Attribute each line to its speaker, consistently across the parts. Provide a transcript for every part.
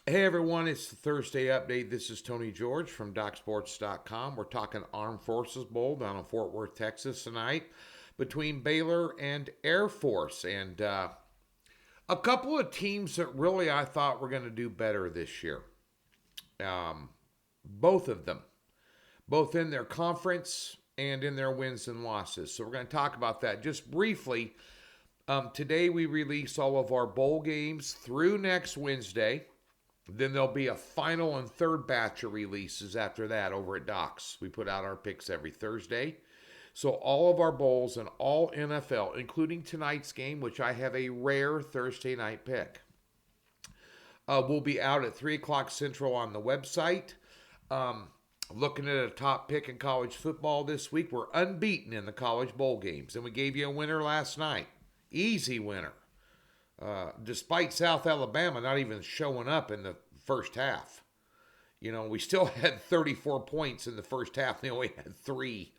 Speaker 1: Hey everyone, it's the Thursday update. This is Tony George from DocSports.com. We're talking Armed Forces Bowl down in Fort Worth, Texas tonight between Baylor and Air Force. And a couple of teams that really I thought were going to do better this year. Um, both of them, both in their conference and in their wins and losses. So we're going to talk about that just briefly. Today we release all of our bowl games through next Wednesday. Then there'll be a final and third batch of releases after that over at Docs. We put out our picks every Thursday. So all of our bowls and all NFL, including tonight's game, which I have a rare Thursday night pick, will be out at 3 o'clock Central on the website. Looking at a top pick in college football this week, we're unbeaten in the college bowl games. And we gave you a winner last night. Easy winner. Despite South Alabama not even showing up in the first half. You know, we still had 34 points in the first half. They only had 3.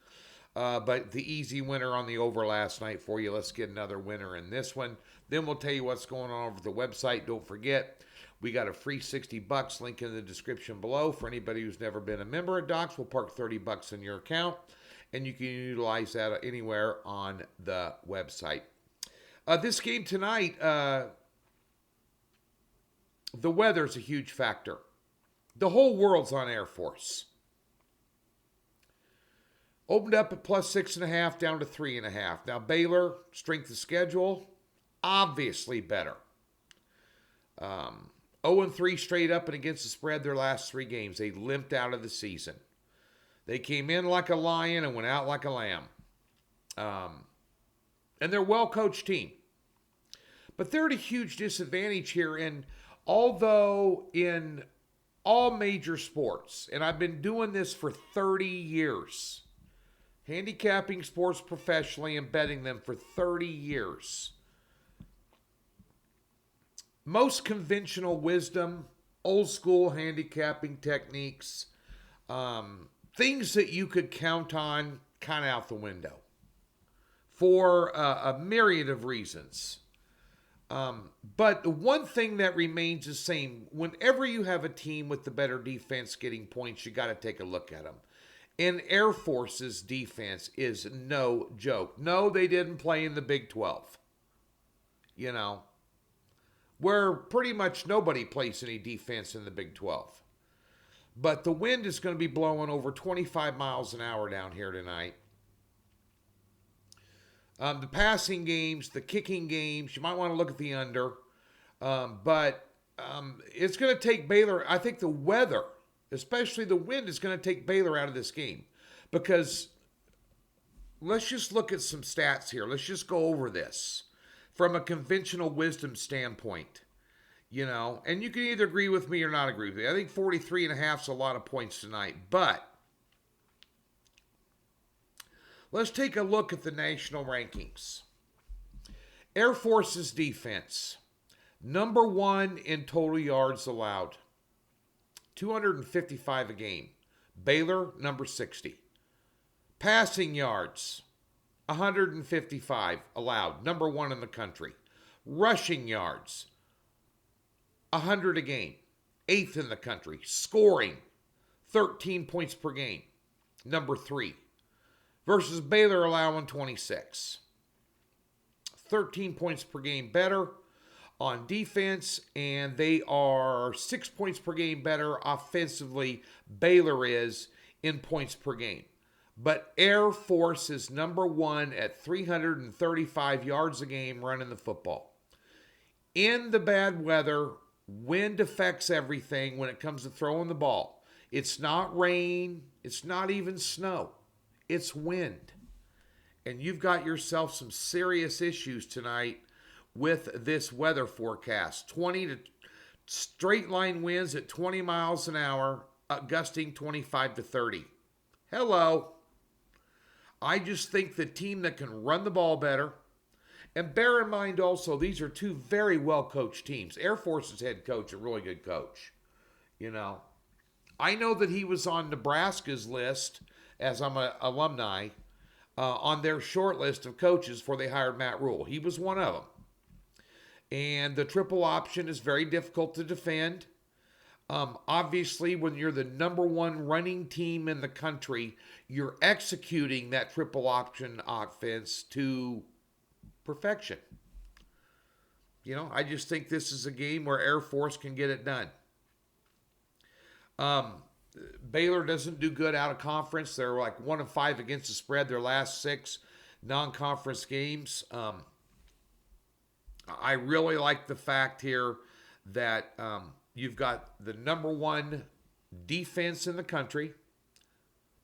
Speaker 1: But the easy winner on the over last night for you. Let's get another winner in this one. Then we'll tell you what's going on over the website. Don't forget, we got a free $60 link in the description below for anybody who's never been a member at Docs. We'll park $30 in your account, and you can utilize that anywhere on the website. This game tonight, the weather's a huge factor. The whole world's on Air Force. Opened up at plus 6.5 down to 3.5. Now Baylor, strength of schedule, obviously better. 0-3 straight up and against the spread their last 3 games. They limped out of the season. They came in like a lion and went out like a lamb. And they're a well-coached team. But they're at a huge disadvantage here. And although in all major sports, and I've been doing this for 30 years, handicapping sports professionally and betting them for 30 years, most conventional wisdom, old school handicapping techniques, things that you could count on, kind of out the window for a myriad of reasons. But the one thing that remains the same, whenever you have a team with the better defense getting points, you got to take a look at them. And Air Force's defense is no joke. No, they didn't play in the Big 12. You know, where pretty much nobody plays any defense in the Big 12. But the wind is going to be blowing over 25 miles an hour down here tonight. The passing games, the kicking games, you might want to look at the under. But it's going to take Baylor. I think the weather, especially the wind, is going to take Baylor out of this game. Because let's just look at some stats here. Let's just go over this from a conventional wisdom standpoint. You know, and you can either agree with me or not agree with me. I think 43.5 is a lot of points tonight. But let's take a look at the national rankings. Air Force's defense, number 1 in total yards allowed, 255 a game. Baylor, number 60. Passing yards, 155 allowed, number 1 in the country. Rushing yards, 100 a game, 8th in the country. Scoring, 13 points per game, number 3. Versus Baylor allowing 26. 13 points per game better on defense, and they are 6 points per game better offensively. Baylor is in points per game. But Air Force is number 1 at 335 yards a game running the football. In the bad weather, wind affects everything when it comes to throwing the ball. It's not rain. It's not even snow. It's wind. And you've got yourself some serious issues tonight with this weather forecast. 20 to straight line winds at 20 miles an hour, gusting 25 to 30. Hello. I just think the team that can run the ball better, and bear in mind also, these are 2 very well-coached teams. Air Force's head coach, a really good coach. You know, I know that he was on Nebraska's list, as I'm an alumni, on their short list of coaches before they hired Matt Rule. He was one of them. And the triple option is very difficult to defend. Obviously, when you're the number one running team in the country, you're executing that triple option offense to perfection. I just think this is a game where Air Force can get it done. Um, Baylor doesn't do good out of conference. They're like 1-5 against the spread their last 6 non-conference games. I really like the fact here that you've got the number one defense in the country,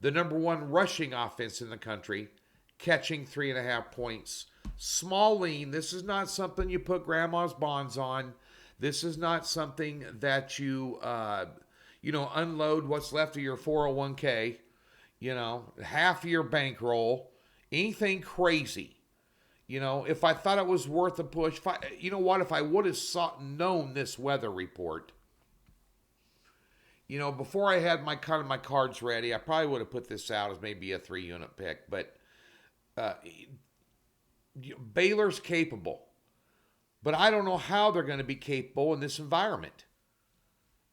Speaker 1: the number one rushing offense in the country, catching 3.5 points. Small lean. This is not something you put grandma's bonds on. This is not something that you, unload what's left of your 401k, half of your bankroll, anything crazy. If I thought it was worth a push, if I would have known this weather report, before I had my cards ready, I probably would have put this out as maybe a 3-unit pick. But Baylor's capable, but I don't know how they're going to be capable in this environment.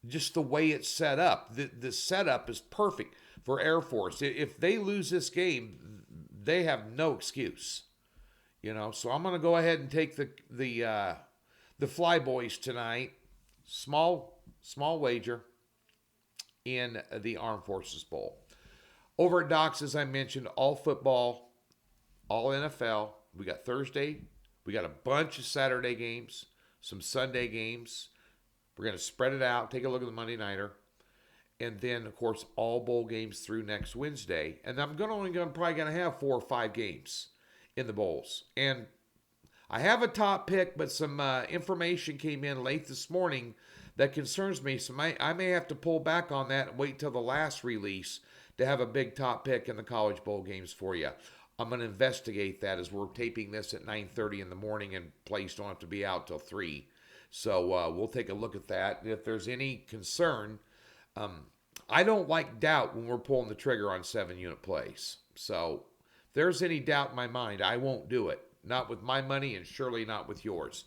Speaker 1: Just the way it's set up, the setup is perfect for Air Force. If they lose this game, they have no excuse. So I'm going to go ahead and take the Flyboys tonight. Small wager in the Armed Forces Bowl. Over at Docs, as I mentioned, all football, all NFL. We got Thursday. We got a bunch of Saturday games, some Sunday games. We're going to spread it out, take a look at the Monday Nighter. And then, of course, all bowl games through next Wednesday. And I'm probably going to have 4 or 5 games in the bowls. And I have a top pick, but some information came in late this morning that concerns me. So I may have to pull back on that and wait till the last release to have a big top pick in the college bowl games for you. I'm going to investigate that as we're taping this at 9:30 in the morning, and plays don't have to be out till 3. So we'll take a look at that. And if there's any concern, I don't like doubt when we're pulling the trigger on 7-unit plays. So if there's any doubt in my mind, I won't do it. Not with my money, and surely not with yours.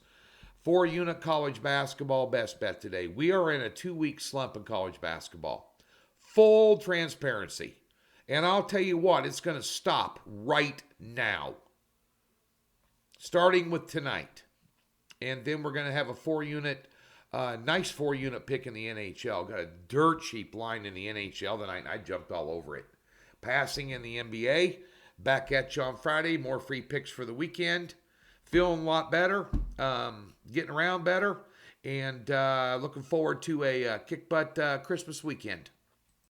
Speaker 1: 4-unit college basketball best bet today. We are in a 2-week slump in college basketball. Full transparency. And I'll tell you what, it's going to stop right now. Starting with tonight. And then we're going to have a 4-unit, nice 4-unit pick in the NHL. Got a dirt cheap line in the NHL tonight, and I jumped all over it. Passing in the NBA. Back at you on Friday. More free picks for the weekend. Feeling a lot better. Getting around better. And looking forward to a kick-butt Christmas weekend.